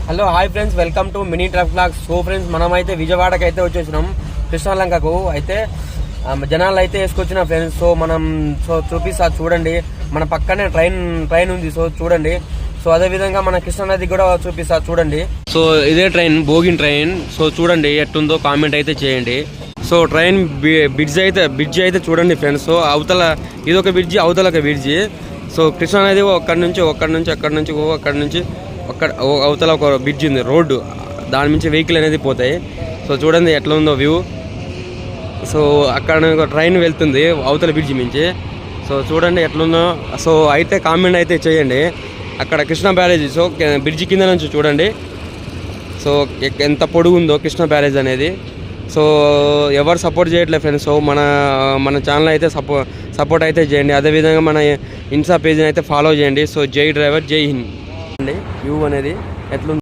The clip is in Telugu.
Hello hi friends, welcome to mini truck blogs. So friends, మనమైతే విజయవాడకి అయితే వచ్చేసినాం, కృష్ణలంకకు. అయితే జనాలు అయితే వేసుకొచ్చిన ఫ్రెండ్స్. సో చూపిస్తా చూడండి. మన పక్కనే ట్రైన్ ఉంది, సో చూడండి. సో అదే విధంగా మన కృష్ణా నది కూడా చూపిస్తా చూడండి. సో ఇదే ట్రైన్, భోగిన్ ట్రైన్. సో చూడండి ఎట్టుందో కామెంట్ అయితే చేయండి. సో ట్రైన్ బ్రిడ్జ్ అయితే చూడండి ఫ్రెండ్స్. సో అవతల ఇదొక బ్రిడ్జి, అవతల ఒక బ్రిడ్జి. సో కృష్ణా నది అక్కడి నుంచి అవతల ఒక బ్రిడ్జ్ ఉంది, రోడ్డు. దాని నుంచి వెహికల్ అనేది పోతాయి. సో చూడండి ఎట్లా ఉందో వ్యూ. సో అక్కడ ఒక ట్రైన్ వెళ్తుంది అవతల బ్రిడ్జి నుంచి. సో చూడండి ఎట్లుందో. సో అయితే కామెంట్ అయితే చేయండి. అక్కడ కృష్ణా బ్యారేజ్. సో బ్రిడ్జి కింద నుంచి చూడండి. సో ఎంత పొడుగు ఉందో కృష్ణా బ్యారేజ్ అనేది. సో ఎవరు సపోర్ట్ చేయట్లేదు ఫ్రెండ్స్. సో మన ఛానల్ అయితే సపోర్ట్ అయితే చేయండి. అదేవిధంగా మన ఇన్స్టా పేజ్ని అయితే ఫాలో చేయండి. సో జై డ్రైవర్ జై హింద్ అండి. వ్యూ అనేది ఎట్లుంది.